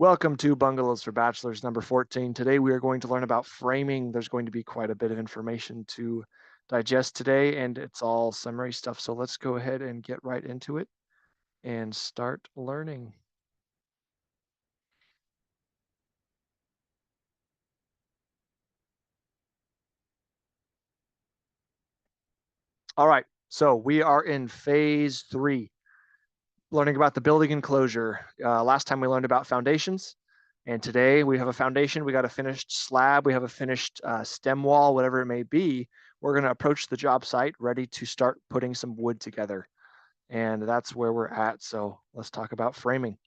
Welcome to Bungalows for Bachelors number 14. Today we are going to learn about framing. There's going to be quite a bit of information to digest today, and it's all summary stuff. So let's go ahead and get right into it and start learning. All right, so we are in phase 3, learning about the building enclosure. Last time we learned about foundations, and today we have a foundation. We got a finished slab. We have a finished stem wall, whatever it may be. We're going to approach the job site ready to start putting some wood together. And that's where we're at. So let's talk about framing.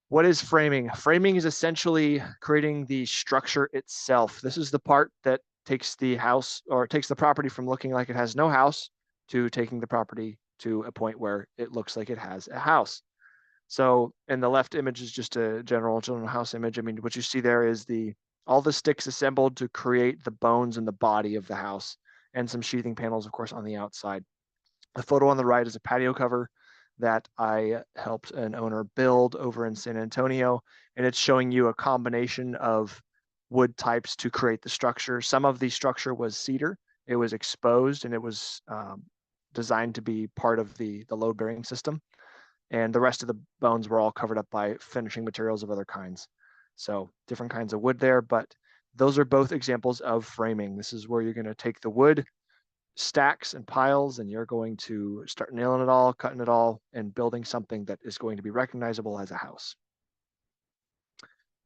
What is framing? Framing is essentially creating the structure itself. This is the part that takes the house or takes the property from looking like it has no house to taking the property to a point where it looks like it has a house. So, and the left image is just a general house image. I mean, what you see there is all the sticks assembled to create the bones and the body of the house, and some sheathing panels, of course, on the outside. The photo on the right is a patio cover that I helped an owner build over in San Antonio, and it's showing you a combination of wood types to create the structure. Some of the structure was cedar. It was exposed and it was designed to be part of the load bearing system. And the rest of the bones were all covered up by finishing materials of other kinds. So different kinds of wood there, but those are both examples of framing. This is where you're going to take the wood, stacks and piles, and you're going to start nailing it all, cutting it all, and building something that is going to be recognizable as a house.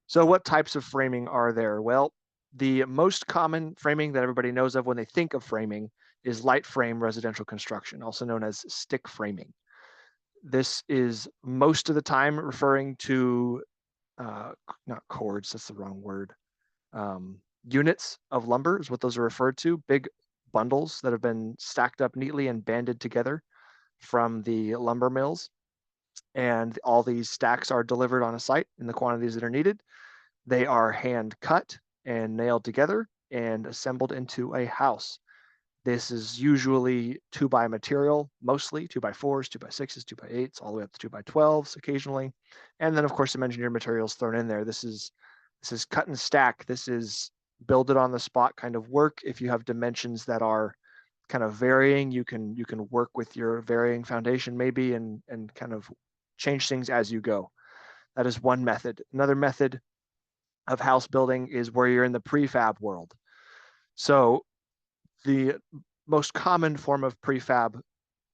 So what types of framing are there? Well, the most common framing that everybody knows of when they think of framing is light frame residential construction, also known as stick framing. This is most of the time referring to, not cords, that's the wrong word. Units of lumber is what those are referred to, big bundles that have been stacked up neatly and banded together from the lumber mills. And all these stacks are delivered on a site in the quantities that are needed. They are hand cut and nailed together and assembled into a house. This is usually 2x material, mostly 2x4s, 2x6s, 2x8s, all the way up to 2x12s occasionally. And then of course some engineered materials thrown in there. This is cut and stack. This is build it on the spot kind of work. If you have dimensions that are kind of varying, you can work with your varying foundation maybe and kind of change things as you go. That is one method. Another method of house building is where you're in the prefab world. So the most common form of prefab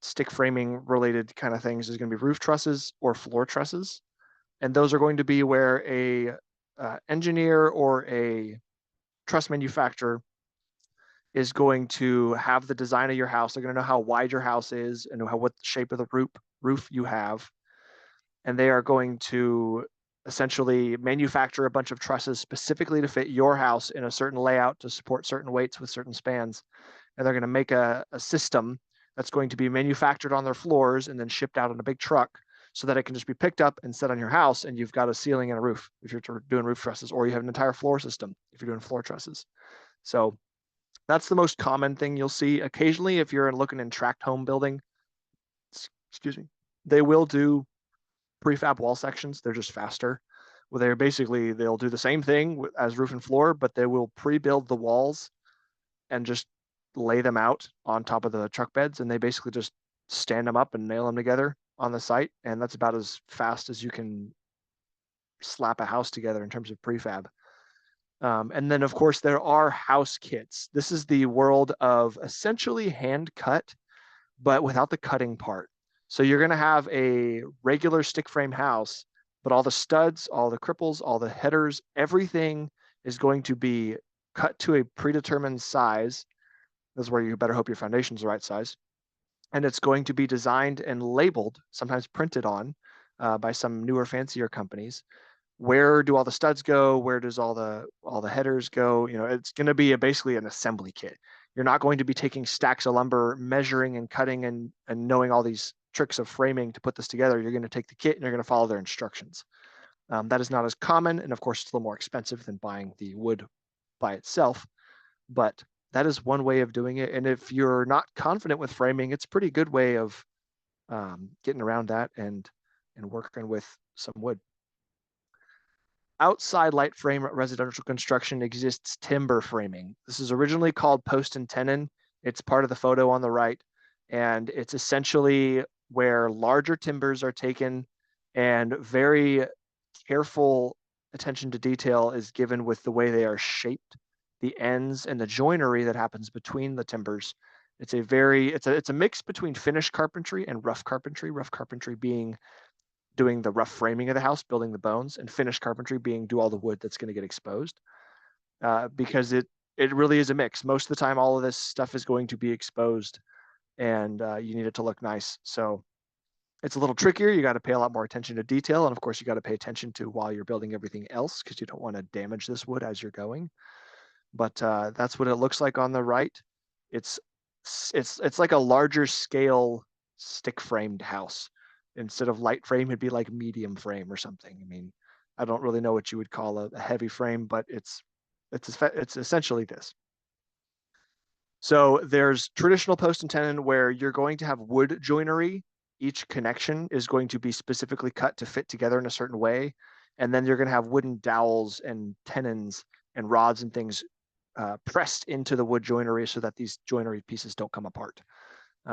stick framing related kind of things is going to be roof trusses or floor trusses. And those are going to be where a engineer or a truss manufacturer is going to have the design of your house. They're going to know how wide your house is and what shape of the roof you have. And they are going to essentially manufacture a bunch of trusses specifically to fit your house in a certain layout to support certain weights with certain spans. And they're going to make a system that's going to be manufactured on their floors and then shipped out on a big truck so that it can just be picked up and set on your house, and you've got a ceiling and a roof if you're doing roof trusses, or you have an entire floor system if you're doing floor trusses. So that's the most common thing you'll see. Occasionally, if you're looking in tract home building, excuse me, they will do prefab wall sections. They're just faster. Well, they'll do the same thing as roof and floor, but they will pre-build the walls and just lay them out on top of the truck beds, and they basically just stand them up and nail them together on the site. And that's about as fast as you can slap a house together in terms of prefab. And then of course there are house kits. This is the world of essentially hand cut, but without the cutting part. So you're going to have a regular stick frame house, but all the studs, all the cripples, all the headers, everything is going to be cut to a predetermined size. This is where you better hope your foundation is the right size. And it's going to be designed and labeled, sometimes printed on by some newer, fancier companies. Where do all the studs go? Where does all the headers go? You know, it's going to be basically an assembly kit. You're not going to be taking stacks of lumber, measuring and cutting and knowing all these tricks of framing to put this together. You're going to take the kit and you're going to follow their instructions. That is not as common, and of course, it's a little more expensive than buying the wood by itself. But that is one way of doing it. And if you're not confident with framing, it's a pretty good way of getting around that and working with some wood. outside light frame residential construction exists timber framing. This is originally called post and tenon. It's part of the photo on the right. And it's essentially where larger timbers are taken and very careful attention to detail is given with the way they are shaped, the ends and the joinery that happens between the timbers. It's a mix between finished carpentry and rough carpentry. Rough carpentry being doing the rough framing of the house, building the bones, and finished carpentry being do all the wood that's going to get exposed. Because it really is a mix. Most of the time, all of this stuff is going to be exposed, and you need it to look nice. So it's a little trickier. You got to pay a lot more attention to detail, and of course, you got to pay attention to while you're building everything else because you don't want to damage this wood as you're going. But that's what it looks like on the right. It's it's like a larger scale stick framed house. Instead of light frame, it'd be like medium frame or something. I mean, I don't really know what you would call a heavy frame, but it's essentially this. So there's traditional post and tenon where you're going to have wood joinery. Each connection is going to be specifically cut to fit together in a certain way. And then you're going to have wooden dowels and tenons and rods and things pressed into the wood joinery so that these joinery pieces don't come apart.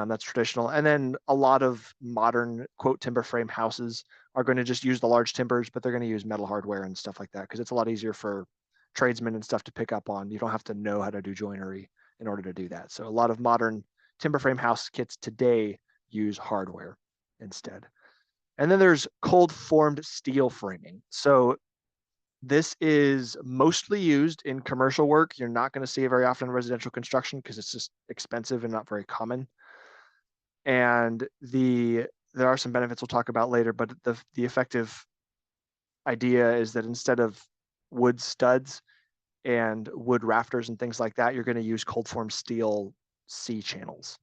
That's traditional. And then a lot of modern quote timber frame houses are going to just use the large timbers, but they're going to use metal hardware and stuff like that because it's a lot easier for tradesmen and stuff to pick up on. You don't have to know how to do joinery in order to do that. So a lot of modern timber frame house kits today use hardware instead. And then there's cold formed steel framing. So this is mostly used in commercial work. You're not going to see it very often in residential construction because it's just expensive and not very common. And there are some benefits we'll talk about later, but the effective idea is that instead of wood studs and wood rafters and things like that, you're going to use cold form steel C channels.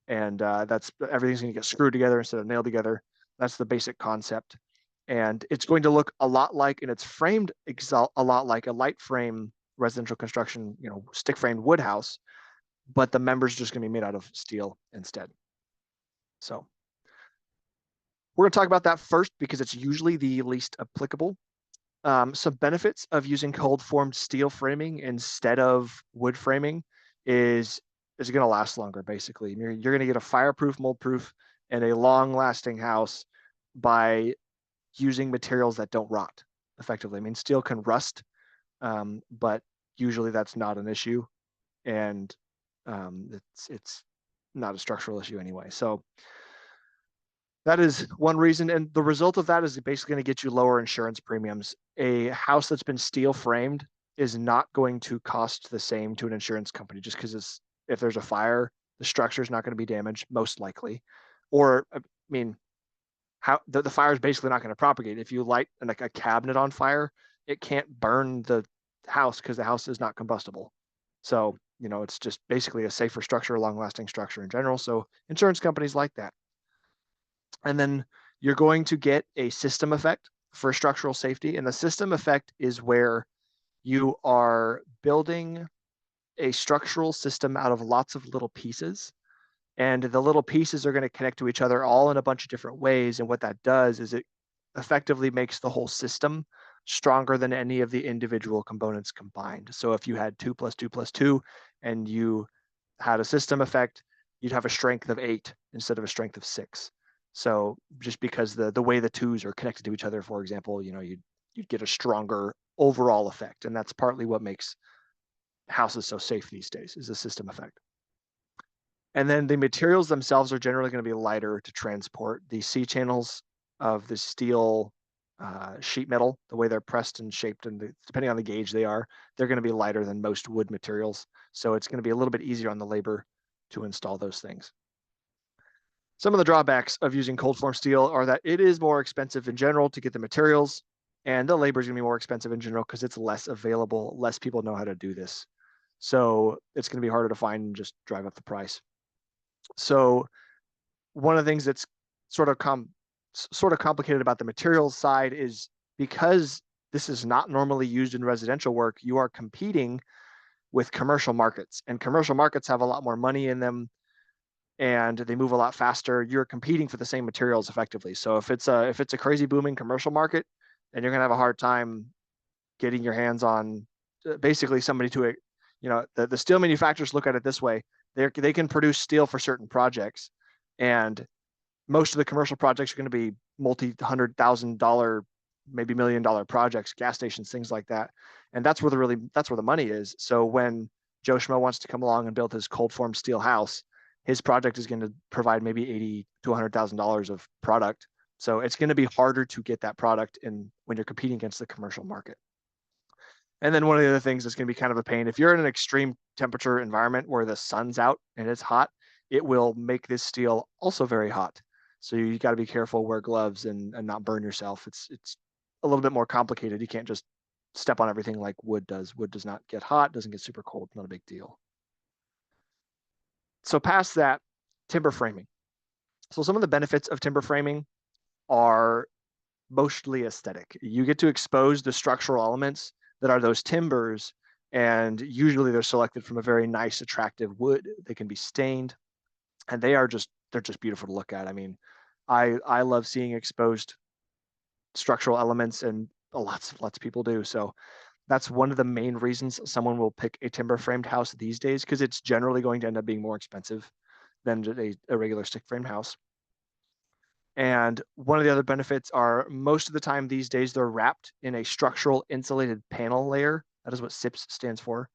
And that's everything's going to get screwed together instead of nailed together. That's the basic concept. And it's going to look a lot like, and it's framed a lot like a light frame residential construction, stick framed wood house, but the members are just going to be made out of steel instead. So we're going to talk about that first because it's usually the least applicable. Some benefits of using cold formed steel framing instead of wood framing is going to last longer. Basically, you're going to get a fireproof, mold proof, and a long lasting house by using materials that don't rot effectively. I mean, steel can rust, but usually that's not an issue, and it's not a structural issue anyway. So that is one reason. And the result of that is basically going to get you lower insurance premiums. A house that's been steel framed is not going to cost the same to an insurance company just because if there's a fire, the structure is not going to be damaged, most likely. Or, I mean, how the fire is basically not going to propagate. If you light like a cabinet on fire, it can't burn the house because the house is not combustible. So, it's just basically a safer structure, long lasting structure in general. So insurance companies like that. And then you're going to get a system effect for structural safety. And the system effect is where you are building a structural system out of lots of little pieces. And the little pieces are going to connect to each other all in a bunch of different ways. And what that does is it effectively makes the whole system stronger than any of the individual components combined. So if you had 2 + 2 + 2 and you had a system effect, you'd have a strength of 8 instead of a strength of 6. So just because the way the twos are connected to each other, for example, you'd get a stronger overall effect. And that's partly what makes houses so safe these days is the system effect. And then the materials themselves are generally going to be lighter to transport. The C channels of the steel sheet metal, the way they're pressed and shaped, and depending on the gauge they're going to be lighter than most wood materials. So it's going to be a little bit easier on the labor to install those things. Some of the drawbacks of using cold form steel are that it is more expensive in general to get the materials, and the labor is going to be more expensive in general because it's less available. Less people know how to do this. So it's going to be harder to find and just drive up the price. So one of the things that's sort of complicated about the materials side is because this is not normally used in residential work, you are competing with commercial markets, and commercial markets have a lot more money in them and they move a lot faster. You're competing for the same materials effectively. So if it's a crazy booming commercial market, then you're going to have a hard time getting your hands on basically somebody to, the steel manufacturers look at it this way. They can produce steel for certain projects, and most of the commercial projects are going to be multi-$100,000, maybe $1 million projects, gas stations, things like that. And that's where the money is. So when Joe Schmo wants to come along and build his cold form steel house, his project is going to provide maybe $80,000 to $100,000 of product. So it's going to be harder to get that product in when you're competing against the commercial market. And then one of the other things that's going to be kind of a pain, if you're in an extreme temperature environment where the sun's out and it's hot, it will make this steel also very hot. So you got to be careful, wear gloves and not burn yourself. It's a little bit more complicated. You can't just step on everything like wood does. Wood does not get hot, doesn't get super cold, not a big deal. So past that, timber framing. So some of the benefits of timber framing are mostly aesthetic. You get to expose the structural elements that are those timbers, and usually they're selected from a very nice, attractive wood. They can be stained, and they're just beautiful to look at. I mean, I love seeing exposed structural elements, and lots of people do. So that's one of the main reasons someone will pick a timber framed house these days, because it's generally going to end up being more expensive than a regular stick framed house. And one of the other benefits are most of the time these days they're wrapped in a structural insulated panel layer. That is what SIPS stands for.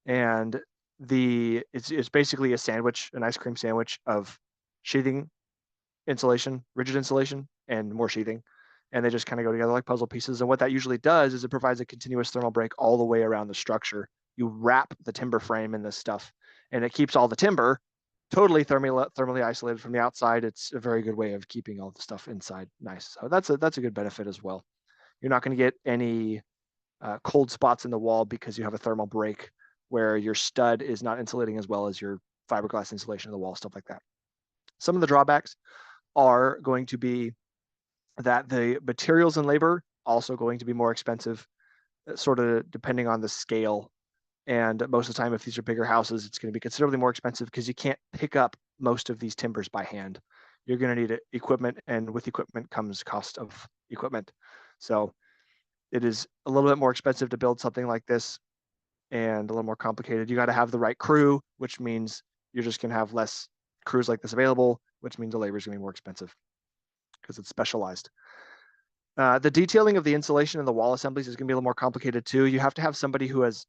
And it's basically a sandwich, an ice cream sandwich of sheathing, insulation, rigid insulation, and more sheathing. And they just kind of go together like puzzle pieces. And what that usually does is it provides a continuous thermal break all the way around the structure. You wrap the timber frame in this stuff, and it keeps all the timber totally thermally isolated from the outside. It's a very good way of keeping all the stuff inside nice. So that's a good benefit as well. You're not going to get any cold spots in the wall because you have a thermal break where your stud is not insulating as well as your fiberglass insulation of the wall, stuff like that. Some of the drawbacks are going to be that the materials and labor also going to be more expensive, sort of depending on the scale. And most of the time, if these are bigger houses, it's going to be considerably more expensive because you can't pick up most of these timbers by hand. You're going to need equipment, and with equipment comes cost of equipment. So it is a little bit more expensive to build something like this, and a little more complicated. You got to have the right crew, which means you're just going to have less crews like this available, which means the labor is going to be more expensive because it's specialized. The detailing of the insulation and the wall assemblies is going to be a little more complicated too. You have to have somebody who has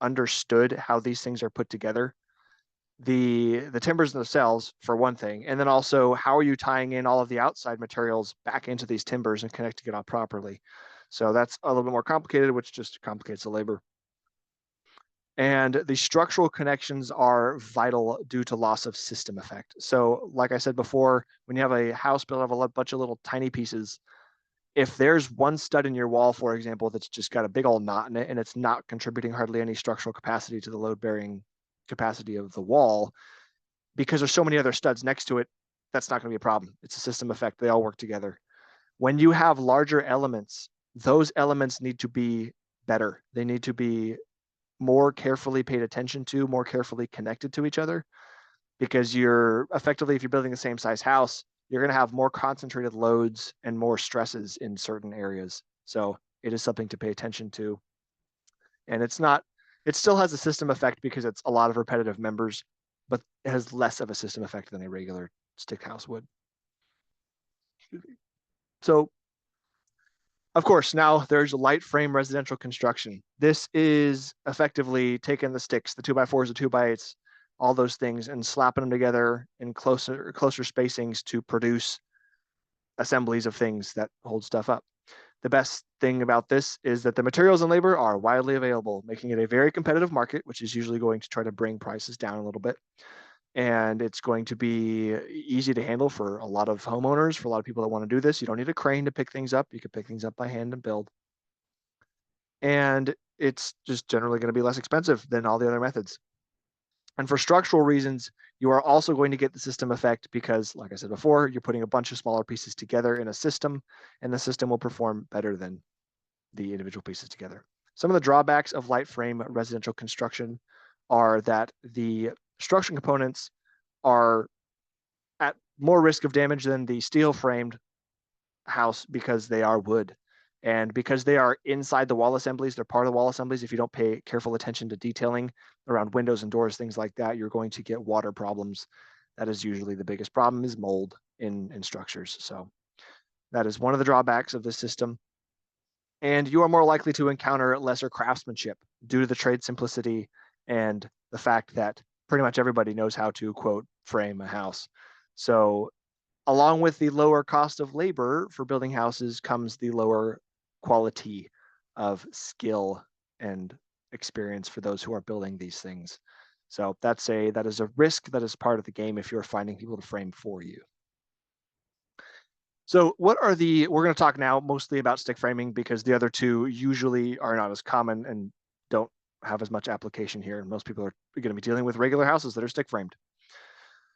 understood how these things are put together. The timbers themselves, for one thing, and then also how are you tying in all of the outside materials back into these timbers and connecting it on properly. So that's a little bit more complicated, which just complicates the labor. And the structural connections are vital due to loss of system effect. So like I said before, when you have a house built of a bunch of little tiny pieces, if there's one stud in your wall, for example, that's just got a big old knot in it and it's not contributing hardly any structural capacity to the load bearing capacity of the wall, because there's so many other studs next to it, that's not going to be a problem. It's a system effect. They all work together. When you have larger elements, those elements need to be better. They need to be more carefully paid attention to, more carefully connected to each other, because you're effectively, if you're building the same size house, you're going to have more concentrated loads and more stresses in certain areas. So it is something to pay attention to. And it still has a system effect because it's a lot of repetitive members, but it has less of a system effect than a regular stick house would. So of course, now there's light frame residential construction. This is effectively taking the sticks, the 2x4s, the 2x8s, all those things, and slapping them together in closer spacings to produce assemblies of things that hold stuff up. The best thing about this is that the materials and labor are widely available, making it a very competitive market, which is usually going to try to bring prices down a little bit. And it's going to be easy to handle for a lot of homeowners, for a lot of people that want to do this. You don't need a crane to pick things up. You can pick things up by hand and build. And it's just generally going to be less expensive than all the other methods. And for structural reasons, you are also going to get the system effect because, like I said before, you're putting a bunch of smaller pieces together in a system, and the system will perform better than the individual pieces together. Some of the drawbacks of light frame residential construction are that the structural components are at more risk of damage than the steel framed house because they are wood. And because they are inside the wall assemblies, they're part of the wall assemblies. If you don't pay careful attention to detailing around windows and doors, things like that, you're going to get water problems. That is usually the biggest problem, is mold in structures. So that is one of the drawbacks of this system. And you are more likely to encounter lesser craftsmanship due to the trade simplicity and the fact that pretty much everybody knows how to, quote, frame a house. So along with the lower cost of labor for building houses comes the lower quality of skill and experience for those who are building these things. So that is a risk that is part of the game if you're finding people to frame for you. So we're going to talk now mostly about stick framing because the other two usually are not as common and don't have as much application here. Most people are going to be dealing with regular houses that are stick framed.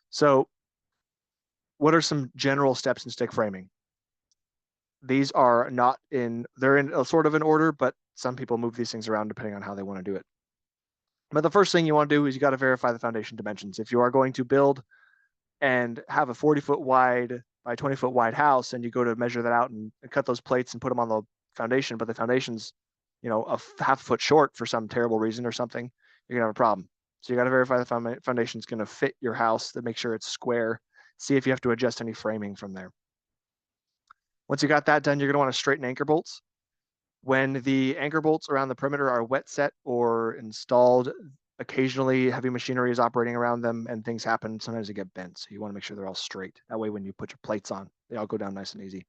So what are some general steps in stick framing? These are not in, they're in a sort of an order, but some people move these things around depending on how they want to do it. But the first thing you want to do is you got to verify the foundation dimensions. If you are going to build and have a 40-foot wide by 20-foot wide house and you go to measure that out and cut those plates and put them on the foundation, but the foundation's, a half foot short for some terrible reason or something, you're gonna have a problem. So you got to verify the foundation's going to fit your house, to make sure it's square. See if you have to adjust any framing from there. Once you got that done, you're going to want to straighten anchor bolts. When the anchor bolts around the perimeter are wet set or installed, occasionally heavy machinery is operating around them and things happen. Sometimes they get bent. So you want to make sure they're all straight. That way, when you put your plates on, they all go down nice and easy.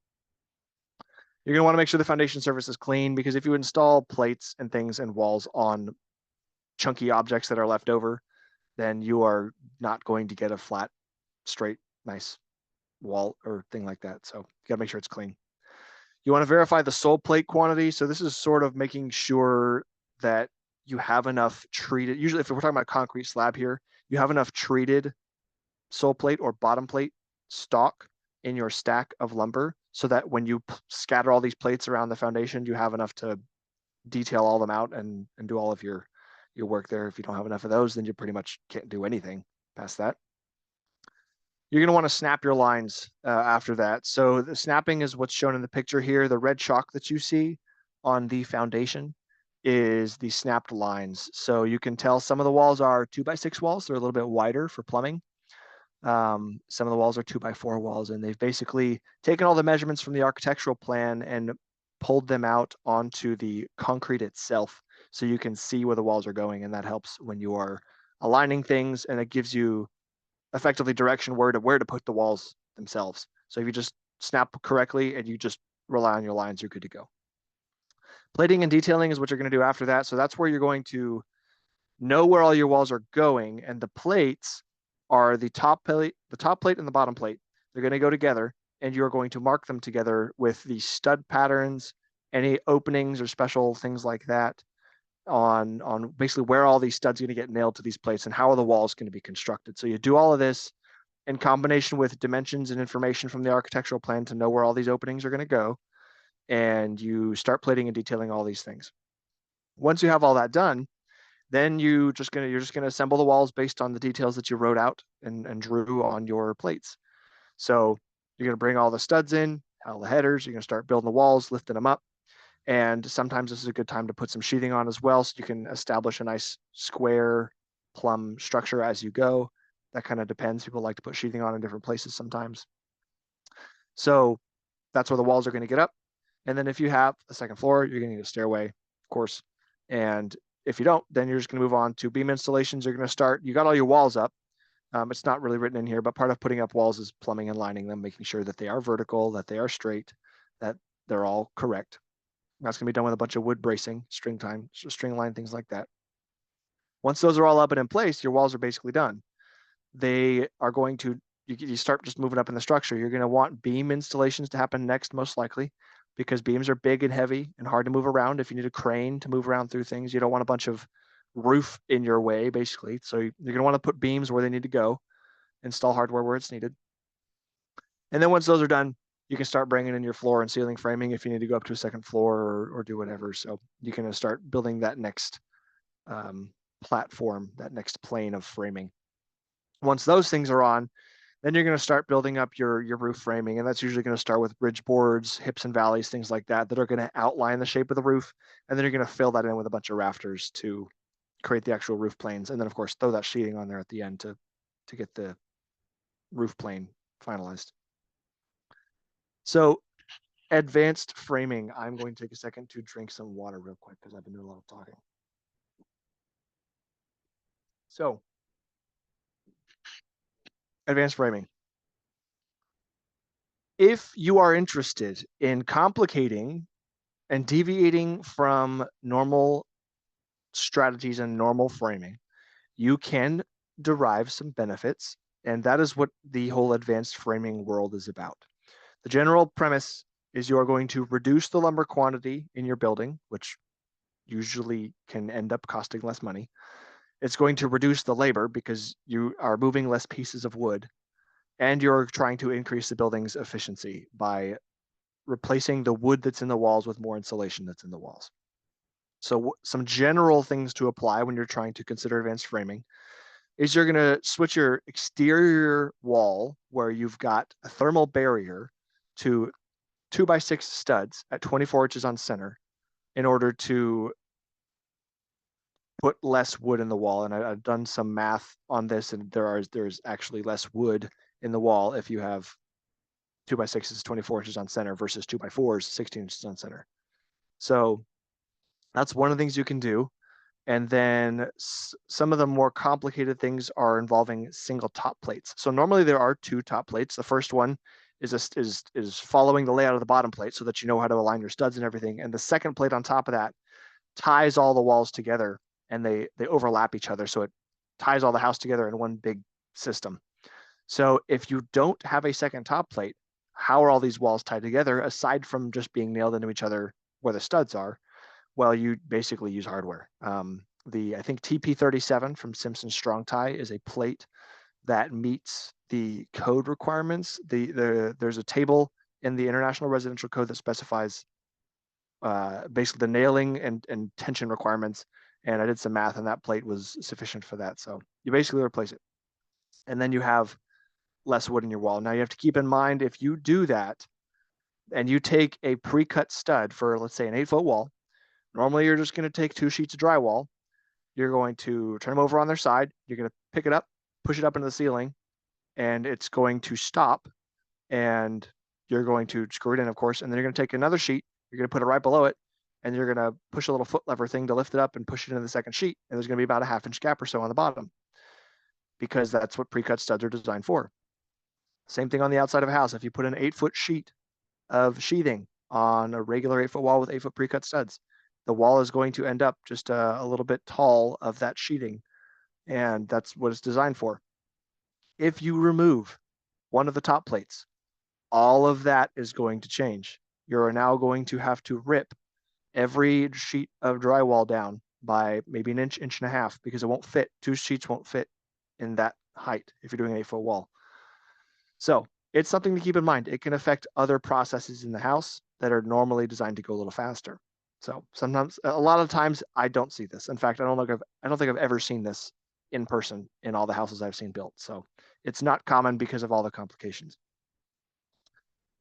You're going to want to make sure the foundation surface is clean, because if you install plates and things and walls on chunky objects that are left over, then you are not going to get a flat, straight, nice wall or thing like that. So you got to make sure it's clean. You want to verify the sole plate quantity. So this is sort of making sure that you have enough treated, usually if we're talking about concrete slab here, you have enough treated sole plate or bottom plate stock in your stack of lumber so that when you scatter all these plates around the foundation, you have enough to detail all them out and do all of your work there. If you don't have enough of those, then you pretty much can't do anything past that. You're going to want to snap your lines after that. So the snapping is what's shown in the picture here. The red chalk that you see on the foundation is the snapped lines. So you can tell some of the walls are 2x6 walls. They're a little bit wider for plumbing. Some of the walls are 2x4 walls, and they've basically taken all the measurements from the architectural plan and pulled them out onto the concrete itself so you can see where the walls are going. And that helps when you are aligning things, and it gives you effectively direction where to put the walls themselves. So if you just snap correctly and you just rely on your lines, you're good to go. Plating and detailing is what you're going to do after that. So that's where you're going to know where all your walls are going, and the plates are the top plate and the bottom plate. They're going to go together, and you're going to mark them together with the stud patterns, any openings or special things like that on basically where all these studs are going to get nailed to these plates and how are the walls going to be constructed. So you do all of this in combination with dimensions and information from the architectural plan to know where all these openings are going to go, and you start plating and detailing all these things. Once you have all that done, then you're just going to assemble the walls based on the details that you wrote out and drew on your plates. So you're going to bring all the studs in, all the headers. You're going to start building the walls, lifting them up. And sometimes this is a good time to put some sheathing on as well, so you can establish a nice square plumb structure as you go. That kind of depends. People like to put sheathing on in different places sometimes. So that's where the walls are going to get up. And then if you have a second floor, you're going to need a stairway, of course. And if you don't, then you're just going to move on to beam installations. You're going to start, you got all your walls up. It's not really written in here, but part of putting up walls is plumbing and lining them, making sure that they are vertical, that they are straight, that they're all correct. That's going to be done with a bunch of wood bracing, string line, things like that. Once those are all up and in place, your walls are basically done. They are going to, you start just moving up in the structure. You're going to want beam installations to happen next, most likely, because beams are big and heavy and hard to move around. If you need a crane to move around through things, you don't want a bunch of roof in your way, basically. So you're going to want to put beams where they need to go, install hardware where it's needed. And then once those are done, you can start bringing in your floor and ceiling framing if you need to go up to a second floor or do whatever. So you can start building that next platform, that next plane of framing. Once those things are on, Then you're going to start building up your roof framing, and that's usually going to start with bridge boards, hips and valleys, things like that, that are going to outline the shape of the roof. And then you're going to fill that in with a bunch of rafters to create the actual roof planes. And then, of course, throw that sheeting on there at the end to get the roof plane finalized. So advanced framing, I'm going to take a second to drink some water real quick because I've been doing a lot of talking. So advanced framing. If you are interested in complicating and deviating from normal strategies and normal framing, you can derive some benefits. And that is what the whole advanced framing world is about. The general premise is you are going to reduce the lumber quantity in your building, which usually can end up costing less money. It's going to reduce the labor because you are moving less pieces of wood, and you're trying to increase the building's efficiency by replacing the wood that's in the walls with more insulation that's in the walls. So some general things to apply when you're trying to consider advanced framing is you're going to switch your exterior wall where you've got a thermal barrier to 2x6 studs at 24 inches on center in order to put less wood in the wall. And I've done some math on this, and there's actually less wood in the wall if you have 2x6s 24 inches on center versus 2x4s 16 inches on center. So that's one of the things you can do. And then some of the more complicated things are involving single top plates. So normally there are two top plates. The first one is following the layout of the bottom plate so that you know how to align your studs and everything. And the second plate on top of that ties all the walls together, and they overlap each other. So it ties all the house together in one big system. So if you don't have a second top plate, how are all these walls tied together aside from just being nailed into each other where the studs are? Well, you basically use hardware. I think TP37 from Simpson Strong Tie is a plate that meets the code requirements. There's a table in the International Residential Code that specifies basically the nailing and tension requirements. And I did some math, and that plate was sufficient for that. So you basically replace it, and then you have less wood in your wall. Now you have to keep in mind, if you do that and you take a pre-cut stud for, let's say, an 8-foot wall, normally you're just going to take 2 sheets of drywall. You're going to turn them over on their side. You're going to pick it up, push it up into the ceiling, and it's going to stop. And you're going to screw it in, of course. And then you're going to take another sheet. You're going to put it right below it, and you're going to push a little foot lever thing to lift it up and push it into the second sheet. And there's going to be about a 1/2 inch gap or so on the bottom, because that's what pre-cut studs are designed for. Same thing on the outside of a house. If you put an 8-foot sheet of sheathing on a regular 8-foot wall with 8-foot pre-cut studs, the wall is going to end up just a little bit tall of that sheeting, and that's what it's designed for. If you remove one of the top plates, all of that is going to change. You're now going to have to rip every sheet of drywall down by maybe an inch, inch and a half, because it won't fit. 2 sheets won't fit in that height if you're doing an 8-foot wall. So it's something to keep in mind. It can affect other processes in the house that are normally designed to go a little faster. So sometimes, a lot of times, I don't see this. In fact, I don't think I've ever seen this in person in all the houses I've seen built. So it's not common because of all the complications.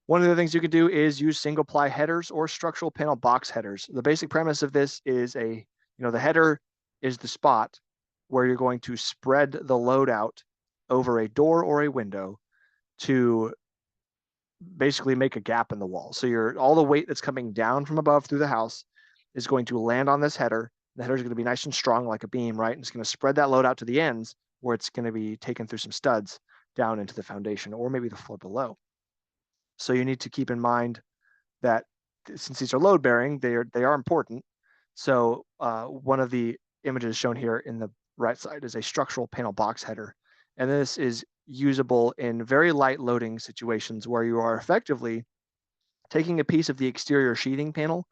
One of the things you can do is use single ply headers or structural panel box headers. The basic premise of this is the header is the spot where you're going to spread the load out over a door or a window to basically make a gap in the wall. So all the weight that's coming down from above through the house is going to land on this header. The header is going to be nice and strong like a beam, right? And it's going to spread that load out to the ends where it's going to be taken through some studs down into the foundation or maybe the floor below. So you need to keep in mind that since these are load bearing, they are important. So one of the images shown here in the right side is a structural panel box header. And this is usable in very light loading situations where you are effectively taking a piece of the exterior sheathing panel,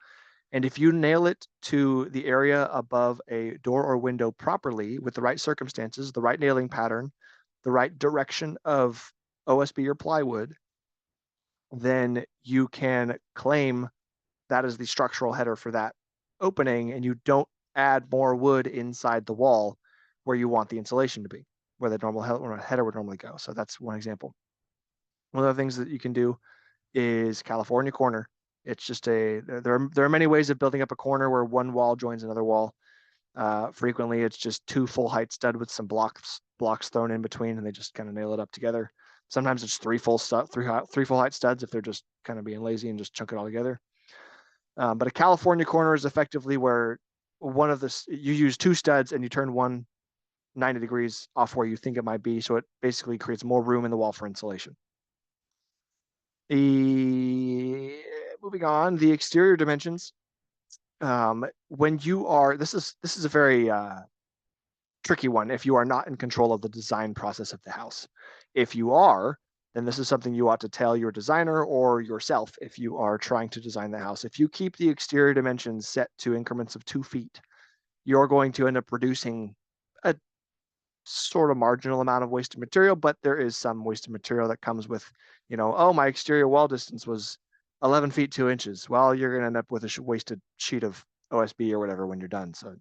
and if you nail it to the area above a door or window properly with the right circumstances, the right nailing pattern, the right direction of OSB or plywood, then you can claim that is the structural header for that opening, and you don't add more wood inside the wall where you want the insulation to be, where the normal header would normally go. So that's one example. One of the things that you can do is California corner. It's just there are many ways of building up a corner where one wall joins another wall. Frequently, it's just two full height stud with some blocks thrown in between, and they just kind of nail it up together. Sometimes it's three full height studs if they're just kind of being lazy and just chunk it all together. But a California corner is effectively where you use two studs and you turn one 90 degrees off where you think it might be, so it basically creates more room in the wall for insulation. The Moving on, the exterior dimensions. When you are this is a very tricky one if you are not in control of the design process of the house. If you are, then this is something you ought to tell your designer or yourself if you are trying to design the house. If you keep the exterior dimensions set to increments of 2 feet, you're going to end up reducing a sort of marginal amount of wasted material, but there is some wasted material that comes with, oh, my exterior wall distance was 11 feet 2 inches. Well, you're going to end up with a wasted sheet of OSB or whatever when you're done. So,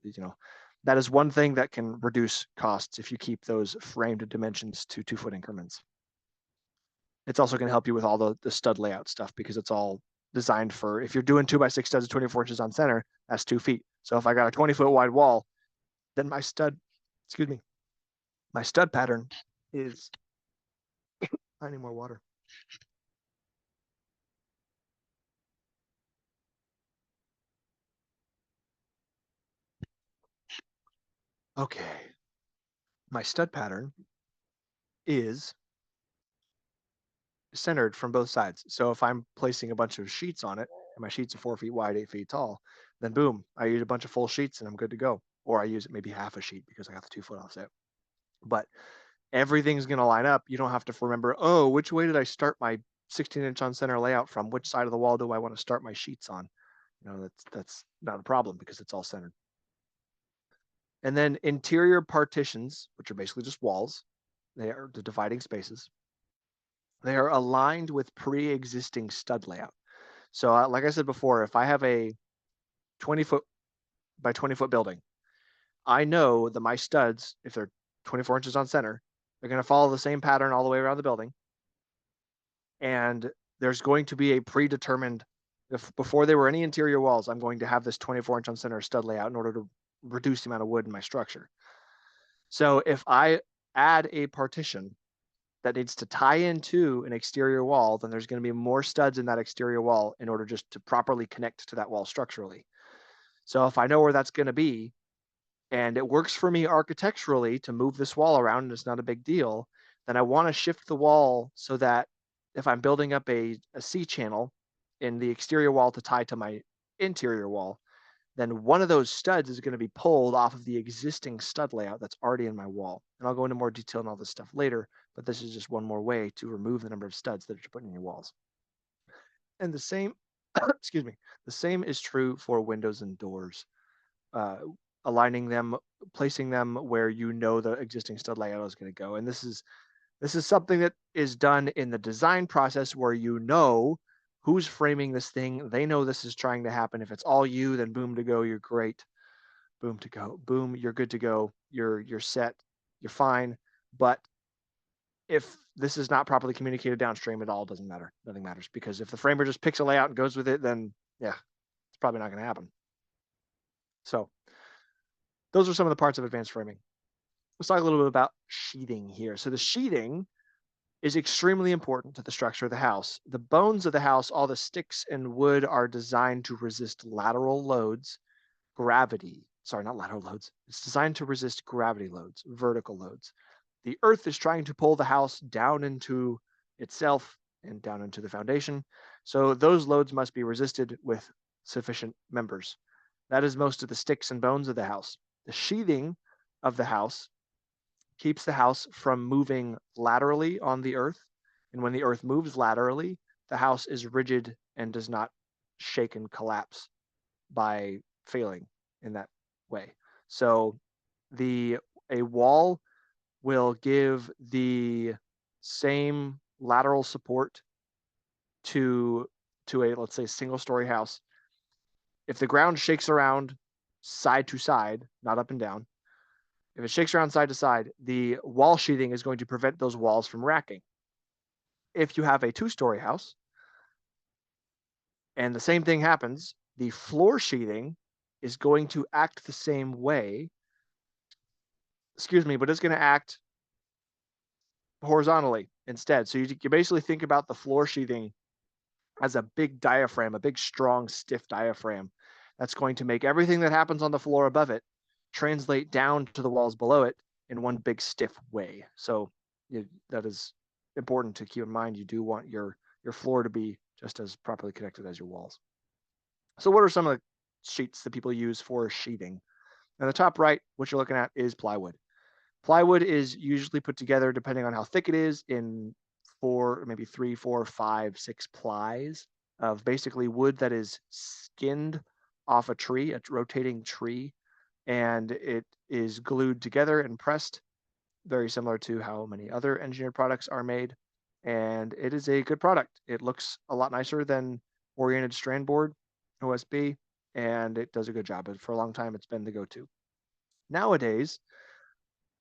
that is one thing that can reduce costs if you keep those framed dimensions to 2 foot increments. It's also going to help you with all the stud layout stuff because it's all designed for, if you're doing 2x6 studs at 24 inches on center, that's 2 feet. So if I got a 20-foot wide wall, then my stud pattern is, I need more water. Okay. My stud pattern is centered from both sides. So if I'm placing a bunch of sheets on it and my sheets are 4 feet wide, 8 feet tall, then boom, I use a bunch of full sheets and I'm good to go. Or I use maybe half a sheet because I got the 2 foot offset. But everything's going to line up. You don't have to remember, oh, which way did I start my 16-inch on center layout from? Which side of the wall do I want to start my sheets on? That's not a problem because it's all centered. And then interior partitions, which are basically just walls, they are the dividing spaces. They are aligned with pre-existing stud layout. So like I said before, if I have a 20-foot by 20-foot building, I know that my studs, if they're 24 inches on center, they're going to follow the same pattern all the way around the building. And there's going to be a predetermined, before there were any interior walls, I'm going to have this 24-inch on center stud layout in order to reduce the amount of wood in my structure. So if I add a partition that needs to tie into an exterior wall, then there's going to be more studs in that exterior wall in order just to properly connect to that wall structurally. So if I know where that's going to be, and it works for me architecturally to move this wall around and it's not a big deal, then I want to shift the wall so that if I'm building up a C channel in the exterior wall to tie to my interior wall, then one of those studs is going to be pulled off of the existing stud layout that's already in my wall. And I'll go into more detail on all this stuff later, but this is just one more way to remove the number of studs that you're putting in your walls. And the same, excuse me, the same is true for windows and doors. Aligning them, placing them where you know the existing stud layout is going to go. And this is something that is done in the design process where you know who's framing this thing. They know this is trying to happen. If it's all you, then boom to go, you're great. Boom to go. Boom, you're good to go. You're set. You're fine. But if this is not properly communicated downstream, it all doesn't matter. Nothing matters because if the framer just picks a layout and goes with it, then yeah, it's probably not going to happen. So those are some of the parts of advanced framing. Let's talk a little bit about sheathing here. So the sheathing is extremely important to the structure of the house. The bones of the house, all the sticks and wood, are designed to resist lateral loads, gravity. Sorry, not lateral loads. It's designed to resist gravity loads, vertical loads. The earth is trying to pull the house down into itself and down into the foundation. So those loads must be resisted with sufficient members. That is most of the sticks and bones of the house. The sheathing of the house keeps the house from moving laterally on the earth. And when the earth moves laterally, the house is rigid and does not shake and collapse by failing in that way. So a wall will give the same lateral support to a, let's say, single story house. If the ground shakes around side to side, not up and down, if it shakes around side to side, the wall sheathing is going to prevent those walls from racking. If you have a two-story house and the same thing happens, the floor sheathing is going to act the same way, excuse me, but it's going to act horizontally instead. So you basically think about the floor sheathing as a big diaphragm, a big, strong, stiff diaphragm that's going to make everything that happens on the floor above it translate down to the walls below it in one big, stiff way. So that is important to keep in mind. You do want your floor to be just as properly connected as your walls. So what are some of the sheets that people use for sheathing? On the top right, what you're looking at is plywood. Plywood is usually put together, depending on how thick it is, in four, maybe three, four, five, six plies of basically wood that is skinned off a tree, a rotating tree, and it is glued together and pressed, very similar to how many other engineered products are made. And it is a good product. It looks a lot nicer than oriented strand board, OSB, and it does a good job. But for a long time, it's been the go-to. Nowadays,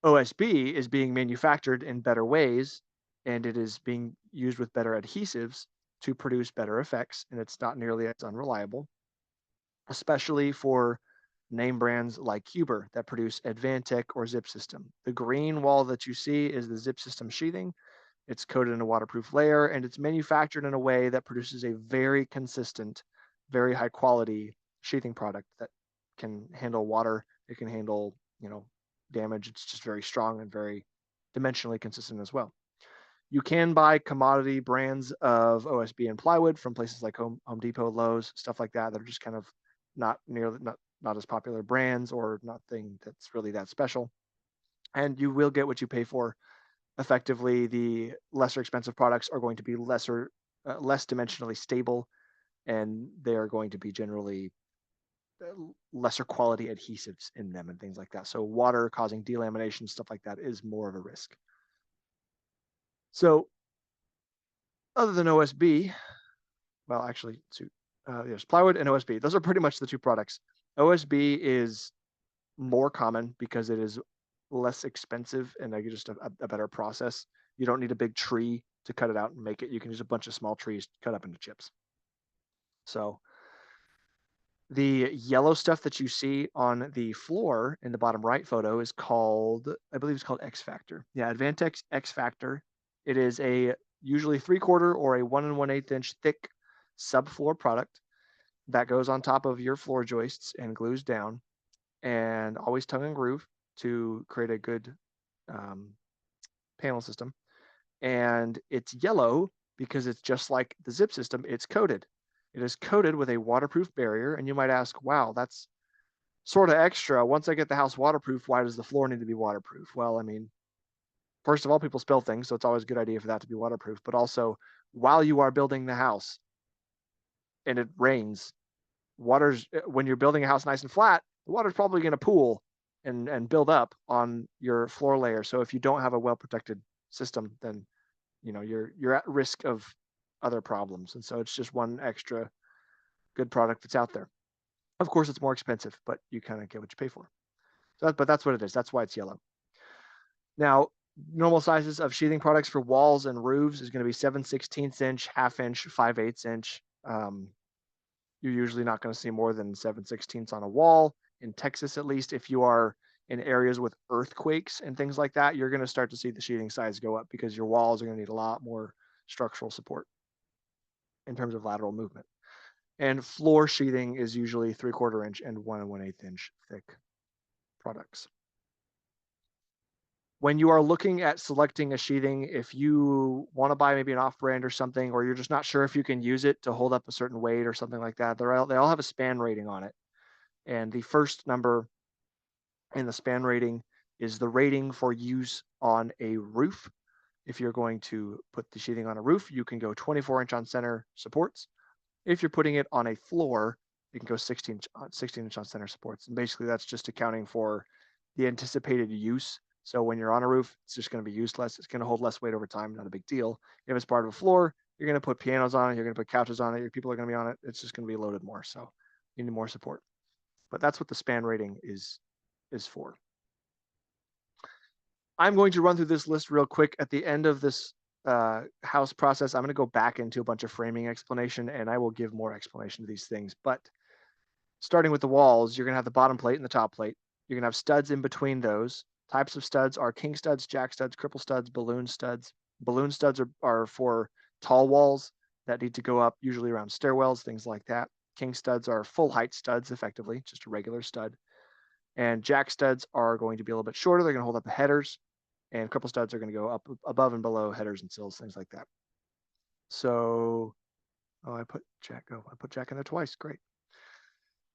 OSB is being manufactured in better ways, and it is being used with better adhesives to produce better effects, and it's not nearly as unreliable, especially for name brands like Huber that produce Advantech or Zip System. The green wall that you see is the Zip System sheathing. It's coated in a waterproof layer, and it's manufactured in a way that produces a very consistent, very high quality sheathing product that can handle water. It can handle, damage. It's just very strong and very dimensionally consistent as well. You can buy commodity brands of OSB and plywood from places like Home Depot, Lowe's, stuff like that, that are just kind of not as popular brands or nothing that's really that special. And you will get what you pay for. Effectively, the lesser expensive products are going to be less dimensionally stable, and they are going to be generally lesser quality adhesives in them and things like that. So water causing delamination, stuff like that, is more of a risk. So other than OSB, well, actually, there's plywood and OSB. Those are pretty much the two products. OSB is more common because it is less expensive and like just a better process. You don't need a big tree to cut it out and make it. You can use a bunch of small trees cut up into chips. So the yellow stuff that you see on the floor in the bottom right photo is called, I believe it's called X Factor. Yeah, Advantex X Factor. It is a usually 3/4 or a 1 1/8 inch thick subfloor product that goes on top of your floor joists and glues down, and always tongue and groove to create a good um, panel system. And it's yellow because it's just like the Zip System, it's coated. It is coated with a waterproof barrier. And you might ask, wow, that's sort of extra. Once I get the house waterproof, why does the floor need to be waterproof? Well, I mean, first of all, people spill things, so it's always a good idea for that to be waterproof. But also, while you are building the house and it rains, when you're building a house nice and flat, the water's probably going to pool and build up on your floor layer. So if you don't have a well protected system, then you're at risk of other problems. And so it's just one extra good product that's out there. Of course, it's more expensive, but you kind of get what you pay for. But that's what it is. That's why it's yellow. Now, normal sizes of sheathing products for walls and roofs is going to be 7/16 inch, 1/2 inch, 5/8 inch. You're usually not going to see more than 7/16 on a wall. In Texas, at least, if you are in areas with earthquakes and things like that, you're going to start to see the sheathing size go up because your walls are going to need a lot more structural support in terms of lateral movement. And floor sheathing is usually 3/4 inch and 1 1/8 inch thick products. When you are looking at selecting a sheathing, if you want to buy maybe an off-brand or something, or you're just not sure if you can use it to hold up a certain weight or something like that, they all have a span rating on it. And the first number in the span rating is the rating for use on a roof. If you're going to put the sheathing on a roof, you can go 24 inch on center supports. If you're putting it on a floor, you can go 16 inch on center supports. And basically that's just accounting for the anticipated use. So when you're on a roof, it's just going to be used less. It's going to hold less weight over time. Not a big deal. If it's part of a floor, you're going to put pianos on it. You're going to put couches on it. Your people are going to be on it. It's just going to be loaded more. So you need more support. But that's what the span rating is for. I'm going to run through this list real quick. At the end of this house process, I'm going to go back into a bunch of framing explanation, and I will give more explanation to these things. But starting with the walls, you're going to have the bottom plate and the top plate. You're going to have studs in between those. Types of studs are king studs, jack studs, cripple studs, balloon studs. Balloon studs are for tall walls that need to go up, usually around stairwells, things like that. King studs are full height studs, effectively, just a regular stud. And jack studs are going to be a little bit shorter. They're going to hold up the headers. And cripple studs are going to go up above and below headers and sills, things like that. So, oh, I put jack in there twice. Great.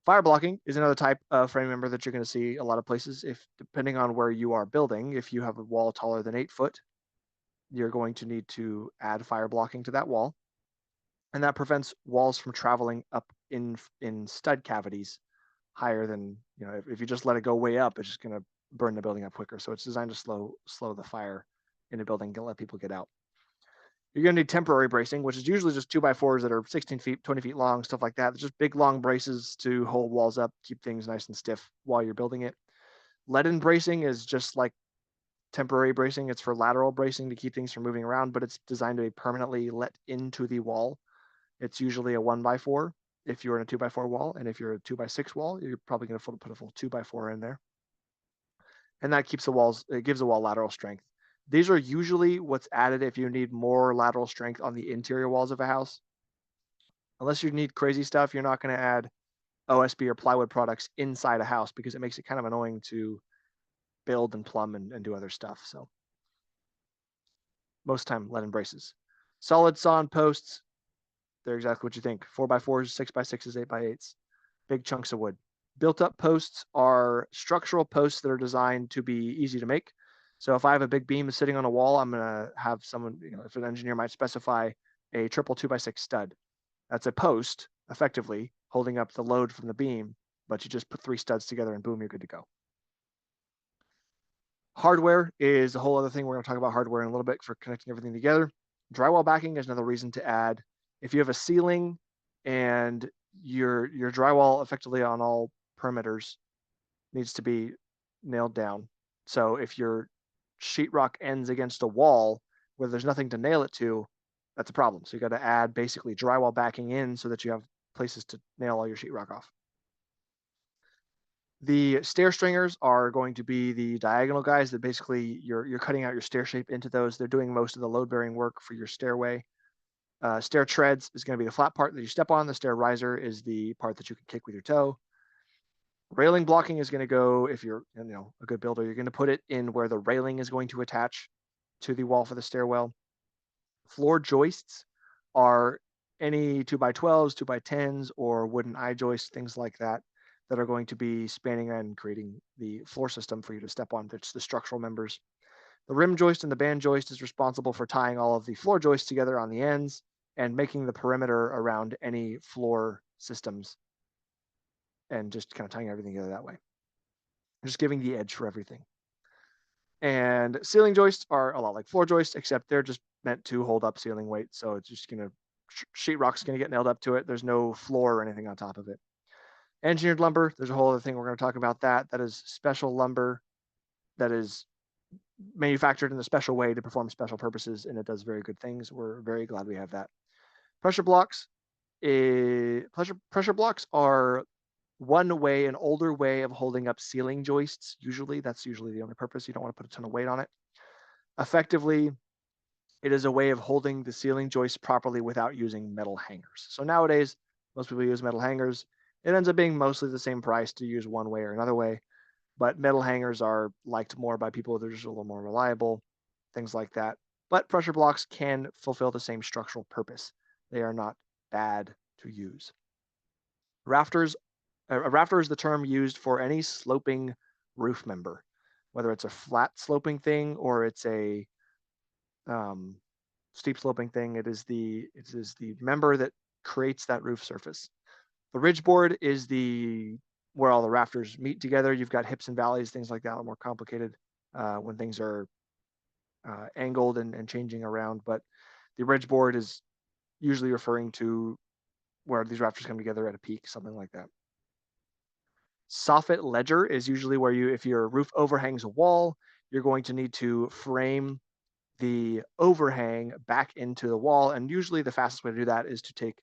Fire blocking is another type of frame member that you're going to see a lot of places. If depending on where you are building, if you have a wall taller than 8 foot, you're going to need to add fire blocking to that wall, and that prevents walls from traveling up in stud cavities higher than, if you just let it go way up, it's just going to burn the building up quicker. So it's designed to slow the fire in a building and let people get out. You're going to need temporary bracing, which is usually just 2x4s that are 16 feet, 20 feet long, stuff like that. It's just big, long braces to hold walls up, keep things nice and stiff while you're building it. Leaden bracing is just like temporary bracing. It's for lateral bracing to keep things from moving around, but it's designed to be permanently let into the wall. It's usually a 1x4 if you're in a 2x4 wall. And if you're a 2x6 wall, you're probably going to put a full 2x4 in there. And that keeps it gives the wall lateral strength. These are usually what's added if you need more lateral strength on the interior walls of a house. Unless you need crazy stuff, you're not going to add OSB or plywood products inside a house because it makes it kind of annoying to build and plumb and do other stuff. So most time, lead and braces. Solid sawn posts, they're exactly what you think. 4x4s, 6x6s, 8x8s, big chunks of wood. Built up posts are structural posts that are designed to be easy to make. So if I have a big beam sitting on a wall, I'm going to have someone, if an engineer might specify a triple 2x6 stud. That's a post, effectively, holding up the load from the beam, but you just put 3 studs together and boom, you're good to go. Hardware is a whole other thing. We're going to talk about hardware in a little bit for connecting everything together. Drywall backing is another reason to add. If you have a ceiling and your drywall effectively on all perimeters needs to be nailed down. So if your sheetrock ends against a wall where there's nothing to nail it to, that's a problem. So you got to add basically drywall backing in so that you have places to nail all your sheetrock off. The stair stringers are going to be the diagonal guys that basically you're cutting out your stair shape into those. They're doing most of the load bearing work for your stairway. Stair treads is going to be the flat part that you step on. The stair riser is the part that you can kick with your toe. Railing blocking is going to go, if you're a good builder, you're going to put it in where the railing is going to attach to the wall for the stairwell. Floor joists are any 2x12s, 2x10s, or wooden eye joists, things like that, that are going to be spanning and creating the floor system for you to step on. That's the structural members. The rim joist and the band joist is responsible for tying all of the floor joists together on the ends and making the perimeter around any floor systems and just kind of tying everything together that way. Just giving the edge for everything. And ceiling joists are a lot like floor joists, except they're just meant to hold up ceiling weight. So it's just going to, sheetrock's going to get nailed up to it. There's no floor or anything on top of it. Engineered lumber, there's a whole other thing we're going to talk about that. That is special lumber that is manufactured in a special way to perform special purposes, and it does very good things. We're very glad we have that. Pressure blocks. Pressure blocks are an older way of holding up ceiling joists. That's usually the only purpose. You don't want to put a ton of weight on it. Effectively, it is a way of holding the ceiling joists properly without using metal hangers. So nowadays, most people use metal hangers. It ends up being mostly the same price to use one way or another way, but metal hangers are liked more by people. They're just a little more reliable, things like that. But pressure blocks can fulfill the same structural purpose. They are not bad to use. Rafters. A rafter is the term used for any sloping roof member, whether it's a flat sloping thing or it's a steep sloping thing. It is the member that creates that roof surface. The ridge board is where all the rafters meet together. You've got hips and valleys, things like that, a little more complicated when things are angled and changing around. But the ridge board is usually referring to where these rafters come together at a peak, something like that. Soffit ledger is usually where if your roof overhangs a wall, you're going to need to frame the overhang back into the wall. And usually the fastest way to do that is to take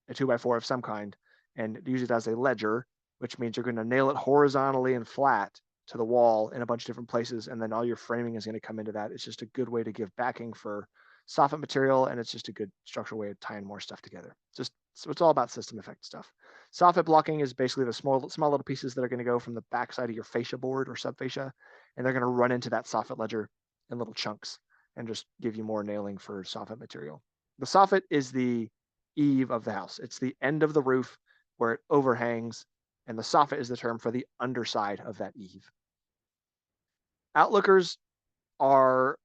a 2x4 of some kind and use it as a ledger, which means you're going to nail it horizontally and flat to the wall in a bunch of different places. And then all your framing is going to come into that. It's just a good way to give backing for soffit material. And it's just a good structural way of tying more stuff together. Just so it's all about system effect stuff. Soffit blocking is basically the small little pieces that are going to go from the backside of your fascia board or subfascia, and they're going to run into that soffit ledger in little chunks and just give you more nailing for soffit material. The soffit is the eave of the house. It's the end of the roof where it overhangs, and the soffit is the term for the underside of that eave. Outlookers are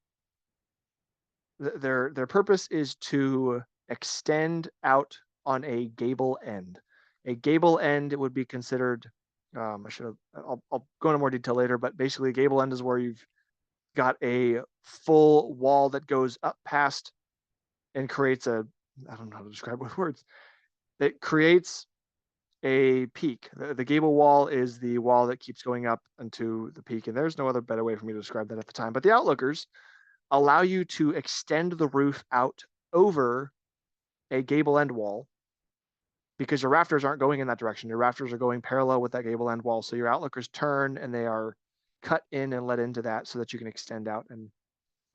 their purpose is to extend out on a gable end. A gable end, it would be considered, I'll go into more detail later, but basically a gable end is where you've got a full wall that goes up past and creates I don't know how to describe with words. It creates a peak. The gable wall is the wall that keeps going up into the peak. And there's no other better way for me to describe that at the time. But the outlookers allow you to extend the roof out over a gable end wall because your rafters aren't going in that direction. Your rafters are going parallel with that gable end wall. So your outlookers turn and they are cut in and let into that so that you can extend out. And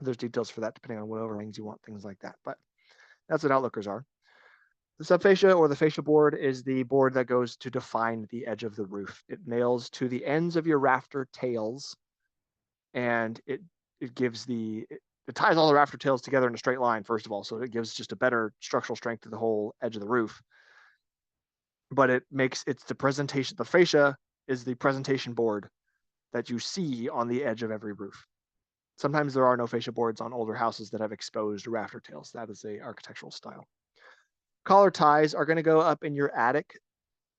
there's details for that depending on what overhangs you want, things like that. But that's what outlookers are. The subfascia or the fascia board is the board that goes to define the edge of the roof. It nails to the ends of your rafter tails, and it ties all the rafter tails together in a straight line, first of all, so it gives just a better structural strength to the whole edge of the roof. But it's the presentation. The fascia is the presentation board that you see on the edge of every roof. Sometimes there are no fascia boards on older houses that have exposed rafter tails. That is a architectural style. Collar ties are going to go up in your attic.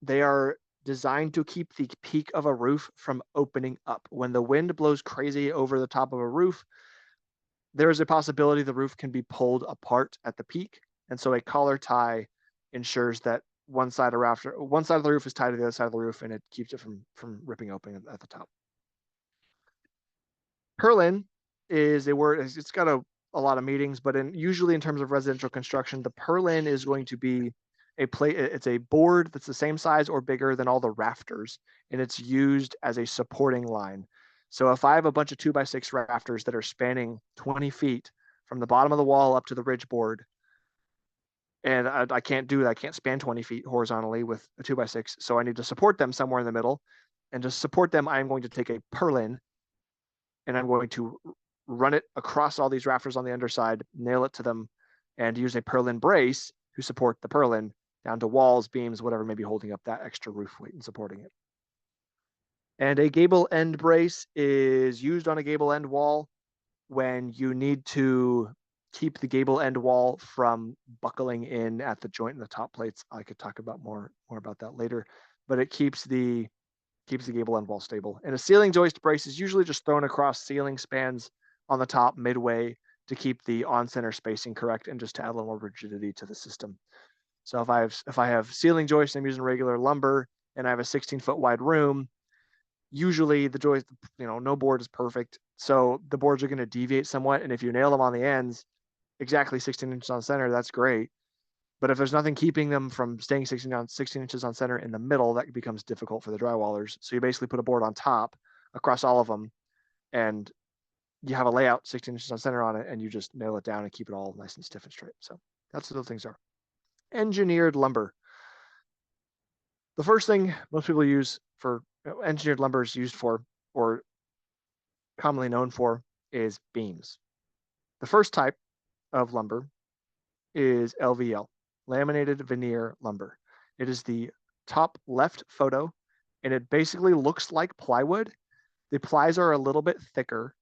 They are designed to keep the peak of a roof from opening up. When the wind blows crazy over the top of a roof, there is a possibility the roof can be pulled apart at the peak. And so a collar tie ensures that one side of the roof is tied to the other side of the roof, and it keeps it from ripping open at the top. Purlin is a word. It's got a lot of meanings, but usually in terms of residential construction, the purlin is going to be it's a board that's the same size or bigger than all the rafters, and it's used as a supporting line. So if I have a bunch of 2x6 rafters that are spanning 20 feet from the bottom of the wall up to the ridge board, and I can't do that, I can't span 20 feet horizontally with a 2x6, so I need to support them somewhere in the middle. And to support them, I'm going to take a purlin and I'm going to run it across all these rafters on the underside, nail it to them, and use a purlin brace to support the purlin down to walls, beams, whatever may be holding up that extra roof weight and supporting it. And a gable end brace is used on a gable end wall when you need to keep the gable end wall from buckling in at the joint in the top plates. I could talk about more about that later, but it keeps the gable end wall stable. And a ceiling joist brace is usually just thrown across ceiling spans on the top midway to keep the on-center spacing correct and just to add a little more rigidity to the system. So if I have ceiling joists, I'm using regular lumber, and I have a 16-foot wide room, usually the joist, no board is perfect. So the boards are going to deviate somewhat. And if you nail them on the ends, exactly 16 inches on center, that's great. But if there's nothing keeping them from staying 16 inches on center in the middle, that becomes difficult for the drywallers. So you basically put a board on top across all of them, and you have a layout 16 inches on center on it, and you just nail it down and keep it all nice and stiff and straight. So that's what those things are. Engineered lumber. The first thing most people use for engineered lumber is used for, or commonly known for, is beams. The first type of lumber is LVL, laminated veneer lumber. It is the top left photo, and it basically looks like plywood. The plies are a little bit thicker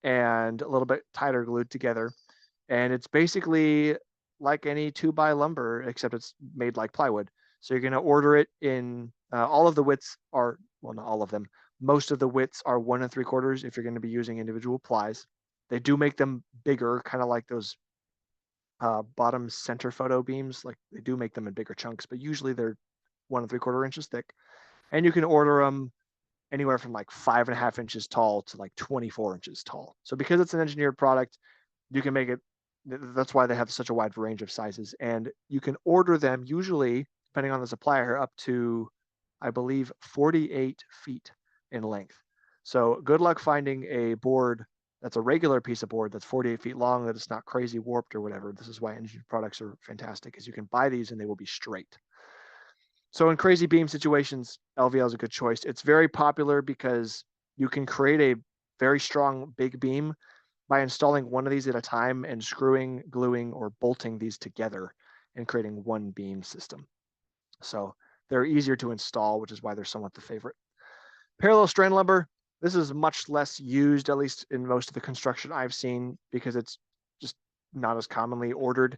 and a little bit tighter glued together. And it's basically like any 2x lumber, except it's made like plywood. So you're going to order it in all of the widths are, well, not all of them. Most of the widths are 1 3/4 if you're going to be using individual plies. They do make them bigger, kind of like those bottom center photo beams. Like they do make them in bigger chunks, but usually they're 1 3/4 inches thick. And you can order them anywhere from like 5.5 inches tall to like 24 inches tall. So because it's an engineered product, You can make it, that's why they have such a wide range of sizes. And you can order them usually, depending on the supplier, up to, I believe, 48 feet in length. So good luck finding a board that's a regular piece of board that's 48 feet long, that it's not crazy warped or whatever. This is why engineered products are fantastic, is you can buy these and they will be straight. So in crazy beam situations, LVL is a good choice. It's very popular because you can create a very strong big beam by installing one of these at a time and screwing, gluing, or bolting these together and creating one beam system. So they're easier to install, which is why they're somewhat the favorite. Parallel strand lumber, this is much less used, at least in most of the construction I've seen, because it's just not as commonly ordered.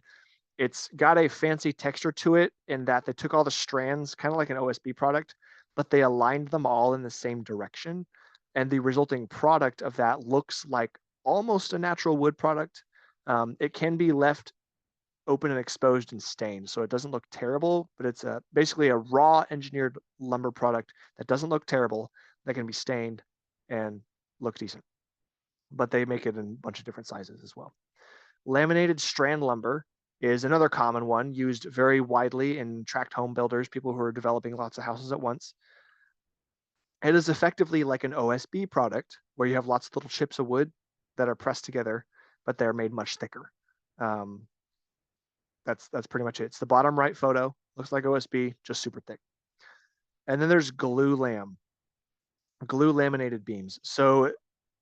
It's got a fancy texture to it in that they took all the strands, kind of like an OSB product, but they aligned them all in the same direction. And the resulting product of that looks like almost a natural wood product. It can be left open and exposed and stained, so it doesn't look terrible, but it's basically a raw engineered lumber product that doesn't look terrible, that can be stained and look decent. But they make it in a bunch of different sizes as well. Laminated strand lumber is another common one used very widely in tract home builders, people who are developing lots of houses at once. It is effectively like an OSB product where you have lots of little chips of wood that are pressed together, but they're made much thicker. Um, that's pretty much it. It's the bottom right photo. Looks like OSB, just super thick. And then there's glue laminated beams. So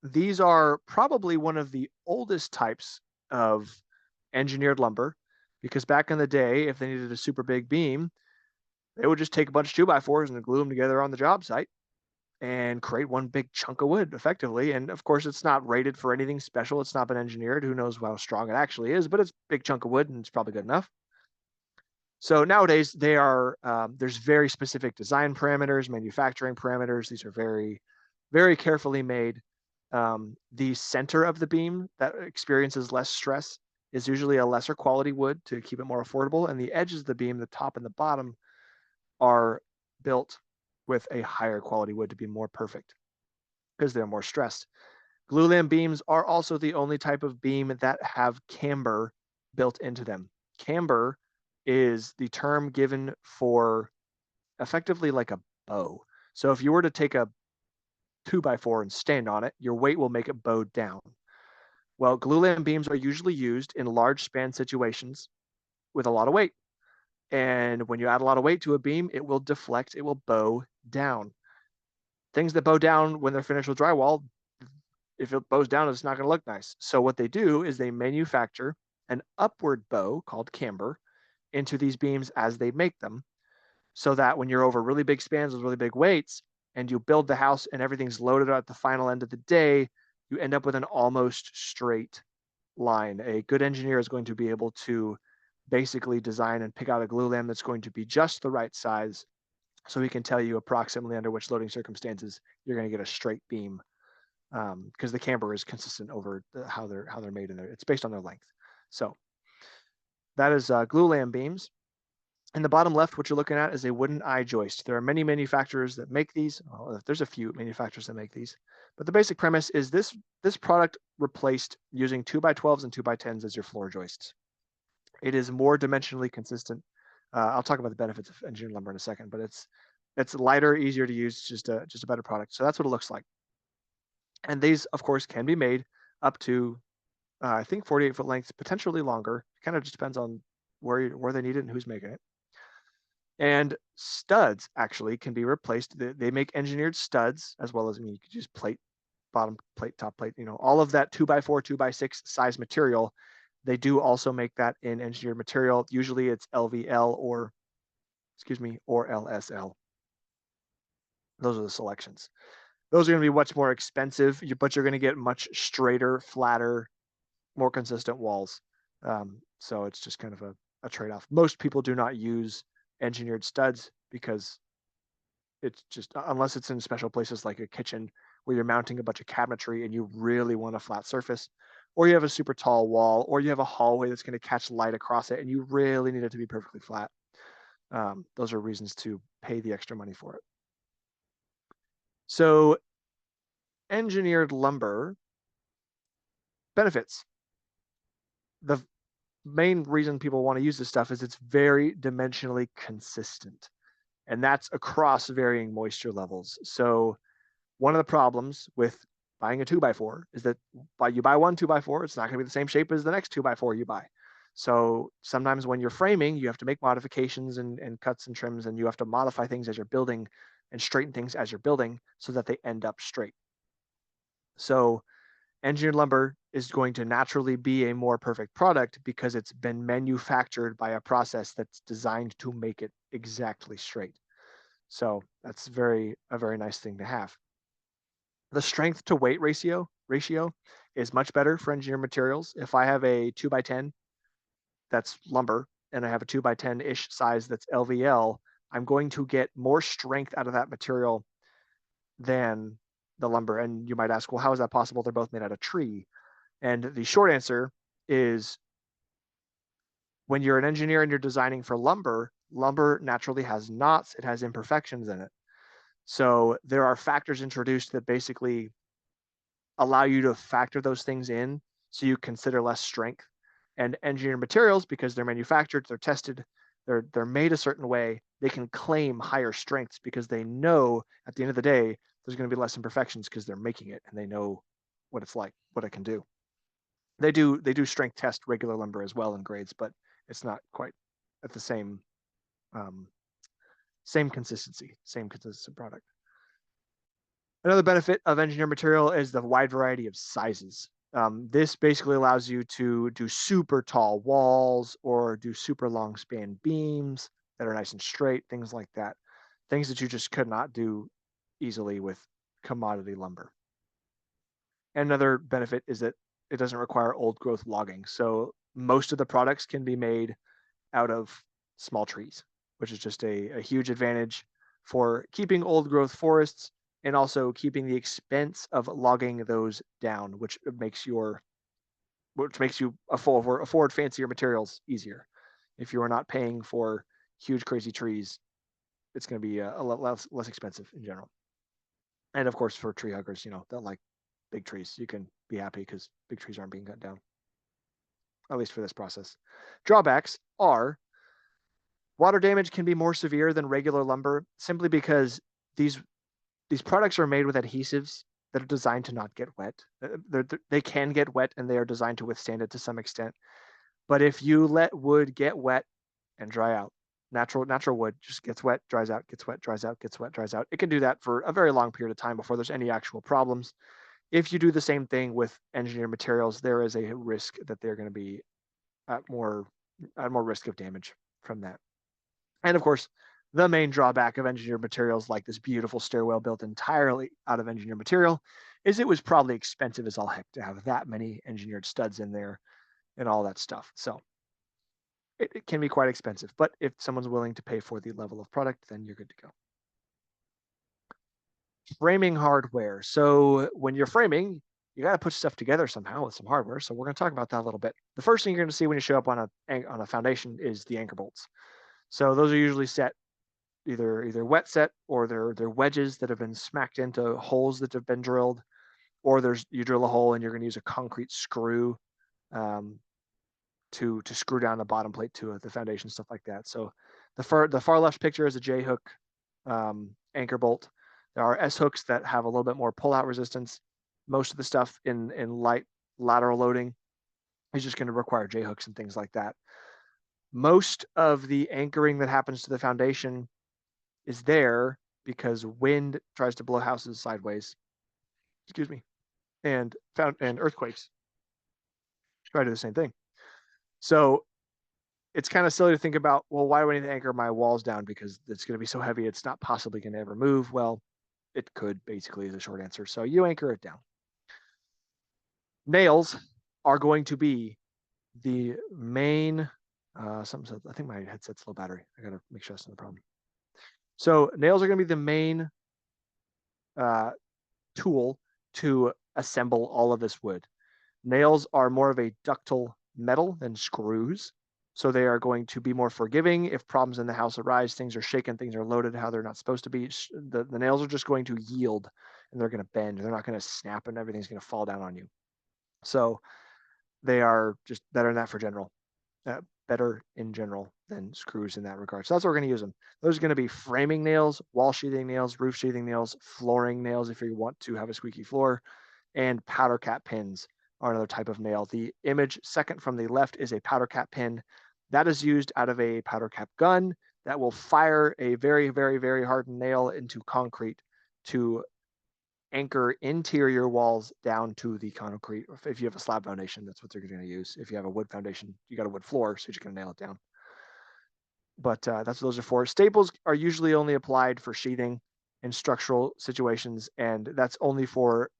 these are probably one of the oldest types of engineered lumber, because back in the day, if they needed a super big beam, they would just take a bunch of 2x4s and glue them together on the job site and create one big chunk of wood effectively. And of course, it's not rated for anything special. It's not been engineered. Who knows how strong it actually is, but it's a big chunk of wood and it's probably good enough. So nowadays, they are there's very specific design parameters, manufacturing parameters. These are very, very carefully made. The center of the beam that experiences less stress is usually a lesser quality wood to keep it more affordable, and the edges of the beam, the top and the bottom, are built with a higher quality wood to be more perfect because they're more stressed. Glulam beams are also the only type of beam that have camber built into them. Camber is the term given for effectively like a bow. So if you were to take a 2x4 and stand on it, your weight will make it bow down. Well, glulam beams are usually used in large span situations with a lot of weight. And when you add a lot of weight to a beam, it will deflect, it will bow down. Things that bow down when they're finished with drywall, if it bows down, it's not going to look nice. So what they do is they manufacture an upward bow called camber into these beams as they make them, so that when you're over really big spans with really big weights and you build the house and everything's loaded at the final end of the day, you end up with an almost straight line. A good engineer is going to be able to basically design and pick out a glue lam that's going to be just the right size, so he can tell you approximately under which loading circumstances you're going to get a straight beam, because the camber is consistent over how they're made in there. It's based on their length. So that is glue lam beams. In the bottom left, what you're looking at is a wooden eye joist. There are many manufacturers that make these. Well, there's a few manufacturers that make these, but the basic premise is this product replaced using 2x12s and 2x10s as your floor joists. It is more dimensionally consistent. I'll talk about the benefits of engineered lumber in a second, but it's lighter, easier to use, just a better product. So that's what it looks like. And these, of course, can be made up to I think 48-foot lengths, potentially longer. Kind of just depends on where they need it and who's making it. And studs actually can be replaced. They make engineered studs as well as, I mean, you could use plate, bottom plate, top plate, all of that 2x4, 2x6 size material. They do also make that in engineered material. Usually it's LVL or LSL. Those are the selections. Those are going to be much more expensive, but you're going to get much straighter, flatter, more consistent walls. So it's just kind of a trade-off. Most people do not use engineered studs because it's just, unless it's in special places like a kitchen where you're mounting a bunch of cabinetry and you really want a flat surface, or you have a super tall wall, or you have a hallway that's going to catch light across it and you really need it to be perfectly flat. Those are reasons to pay the extra money for it. So engineered lumber benefits. the main reason people want to use this stuff is it's very dimensionally consistent, and that's across varying moisture levels. So one of the problems with buying a 2x4 is that you buy one 2x4, it's not going to be the same shape as the next 2x4 you buy. So sometimes when you're framing, you have to make modifications and cuts and trims, and you have to modify things as you're building and straighten things as you're building so that they end up straight. So engineered lumber is going to naturally be a more perfect product because it's been manufactured by a process that's designed to make it exactly straight. So that's a very nice thing to have. The strength to weight ratio is much better for engineered materials. If I have a 2x10 that's lumber and I have a 2x10 ish size that's LVL, I'm going to get more strength out of that material than the lumber. And you might ask, well, how is that possible? They're both made out of tree. And the short answer is, when you're an engineer and you're designing for lumber, lumber naturally has knots, it has imperfections in it. So there are factors introduced that basically allow you to factor those things in so you consider less strength. And engineered materials, because they're manufactured, they're tested, they're made a certain way, they can claim higher strengths because they know at the end of the day there's going to be less imperfections because they're making it and they know what it's like, what it can do. They do strength test regular lumber as well in grades, but it's not quite at the um, same consistency, same consistent product. Another benefit of engineered material is the wide variety of sizes. This basically allows you to do super tall walls or do super long span beams that are nice and straight, things like that. Things that you just could not do easily with commodity lumber. And another benefit is that it doesn't require old growth logging. So most of the products can be made out of small trees, which is just a huge advantage for keeping old growth forests and also keeping the expense of logging those down, which makes you afford fancier materials easier. If you are not paying for huge crazy trees, it's going to be a lot less expensive in general. And of course, for tree huggers, they'll like big trees. You can be happy because big trees aren't being cut down, at least for this process. Drawbacks are water damage can be more severe than regular lumber simply because these these products are made with adhesives that are designed to not get wet. They can get wet and they are designed to withstand it to some extent. But if you let wood get wet and dry out, natural wood just gets wet, dries out, gets wet, dries out, gets wet, dries out. It can do that for a very long period of time before there's any actual problems. If you do the same thing with engineered materials, there is a risk that they're going to be at more risk of damage from that. And of course, the main drawback of engineered materials like this beautiful stairwell built entirely out of engineered material is it was probably expensive as all heck to have that many engineered studs in there and all that stuff. So it can be quite expensive, but if someone's willing to pay for the level of product, then you're good to go. Framing hardware. So when you're framing, you got to put stuff together somehow with some hardware. So we're going to talk about that a little bit. The first thing you're going to see when you show up on a foundation is the anchor bolts. So those are usually set either wet set or they're wedges that have been smacked into holes that have been drilled, or you drill a hole and you're going to use a concrete screw um, to screw down the bottom plate to the foundation, stuff like that. So the far left picture is a J hook anchor bolt. There are S hooks that have a little bit more pull-out resistance. Most of the stuff in light lateral loading is just going to require J hooks and things like that. Most of the anchoring that happens to the foundation is there because wind tries to blow houses sideways. Excuse me. And earthquakes try to do the same thing. So it's kind of silly to think about, well, why do I need to anchor my walls down? Because it's going to be so heavy, it's not possibly going to ever move. Well, it could, basically, is the short answer. So you anchor it down. Nails are going to be the main, I think my headset's low battery. I got to make sure that's not a problem. So nails are going to be the main tool to assemble all of this wood. Nails are more of a ductile metal than screws. So they are going to be more forgiving. If problems in the house arise, things are shaken, things are loaded how they're not supposed to be, the nails are just going to yield and they're going to bend. They're not going to snap and everything's going to fall down on you. So They are just better than that for general, better in general than screws in that regard. So that's what we're going to use them. Those are going to be framing nails, wall sheathing nails, roof sheathing nails, flooring nails if you want to have a squeaky floor, and powder cap pins are another type of nail. The image second from the left is a powder cap pin. That is used out of a powder cap gun that will fire a very, very, very hardened nail into concrete to anchor interior walls down to the concrete. If you have a slab foundation, that's what they're going to use. If you have a wood foundation, you got a wood floor, so you're going to nail it down. But that's what those are for. Staples are usually only applied for sheathing in structural situations, and that's only for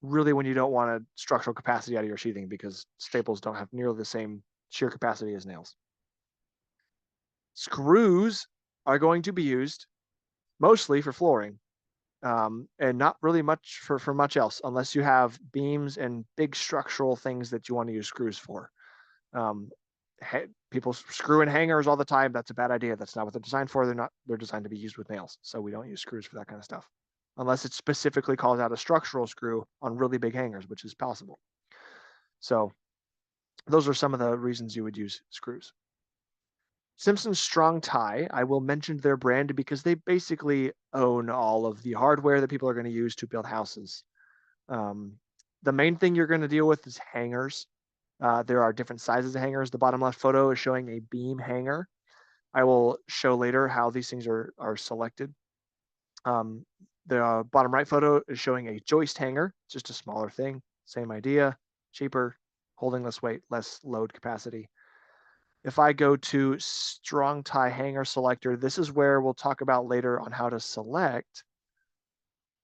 really when you don't want a structural capacity out of your sheathing, because staples don't have nearly the same shear capacity as nails. Screws are going to be used mostly for flooring, and not really much for much else, unless you have beams and big structural things that you want to use screws for. Um, People screw in hangers all the time. That's a bad idea. That's not what they're designed for. They're designed to be used with nails. So we don't use screws for that kind of stuff, unless it specifically calls out a structural screw on really big hangers, which is possible. So those are some of the reasons you would use screws. Simpson Strong Tie, I will mention their brand because they basically own all of the hardware that people are going to use to build houses. Um, the main thing you're going to deal with is hangers. There are different sizes of hangers. The bottom left photo is showing a beam hanger. I will show later how these things are selected. The bottom right photo is showing a joist hanger, just a smaller thing. Same idea, cheaper, holding less weight, less load capacity. If I go to strong tie hanger selector, this is where we'll talk about later on how to select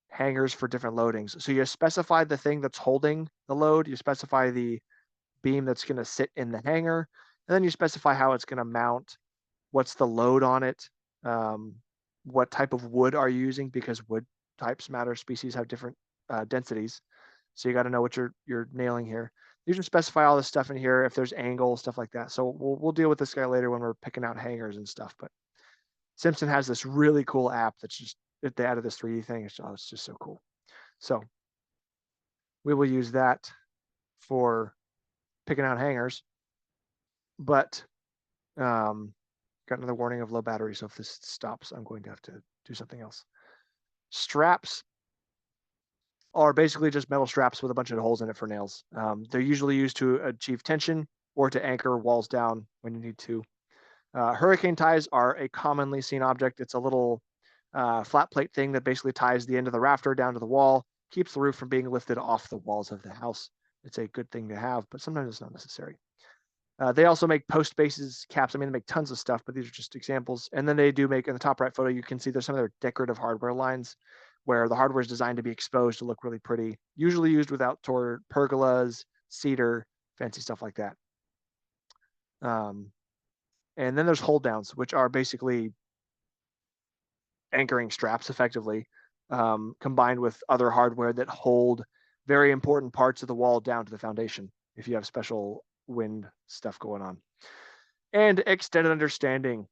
hangers for different loadings. So you specify the thing that's holding the load, you specify the beam that's going to sit in the hanger, and then you specify how it's going to mount, what's the load on it, um, what type of wood are you using, because wood types matter, species have different densities. So you got to know what you're nailing here. You can specify all this stuff in here if there's angle, stuff like that. So we'll deal with this guy later when we're picking out hangers and stuff. But Simpson has this really cool app that's just, if they added this 3D thing, it's just so cool. So we will use that for picking out hangers. But got another warning of low battery. So if this stops, I'm going to have to do something else. Straps are basically just metal straps with a bunch of holes in it for nails. They're usually used to achieve tension or to anchor walls down when you need to. Hurricane ties are a commonly seen object. It's a little flat plate thing that basically ties the end of the rafter down to the wall, keeps the roof from being lifted off the walls of the house. It's a good thing to have, but sometimes it's not necessary. They also make post bases, caps. I mean, they make tons of stuff, but these are just examples. And then they do make, in the top right photo, you can see there's some of their decorative hardware lines where the hardware is designed to be exposed to look really pretty, usually used with outdoor pergolas, cedar, fancy stuff like that. And then there's hold downs, which are basically anchoring straps effectively, combined with other hardware that hold very important parts of the wall down to the foundation if you have special wind stuff going on. And extended understanding.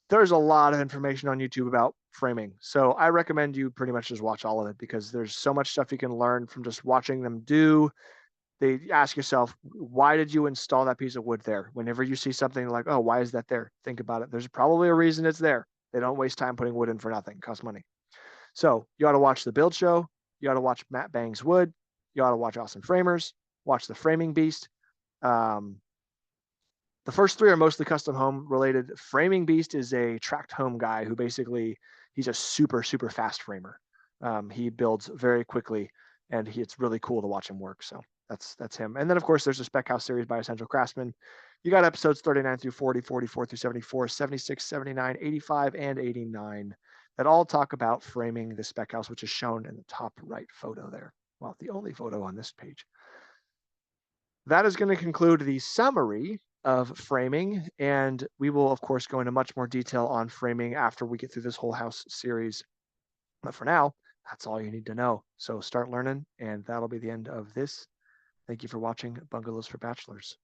There's a lot of information on YouTube about framing. So I recommend you pretty much just watch all of it, because there's so much stuff you can learn from just watching them do. They ask yourself, why did you install that piece of wood there? Whenever you see something like, oh, why is that there? Think about it. There's probably a reason it's there. They don't waste time putting wood in for nothing. It costs money. So you ought to watch the build show. You ought to watch Matt Bang's Wood. You ought to watch Awesome Framers. Watch the Framing Beast. The first three are mostly custom home related. Framing Beast is a tracked home guy who basically, he's a super, super fast framer. He builds very quickly, and it's really cool to watch him work. So that's him. And then, of course, there's a Spec House series by Essential Craftsman. You got episodes 39 through 40, 44 through 74, 76, 79, 85, and 89 that all talk about framing the Spec House, which is shown in the top right photo there. Well, the only photo on this page. That is going to conclude the summary of framing, and we will, of course, go into much more detail on framing after we get through this whole house series. But for now, that's all you need to know. So start learning, and that'll be the end of this. Thank you for watching Bungalows for Bachelors.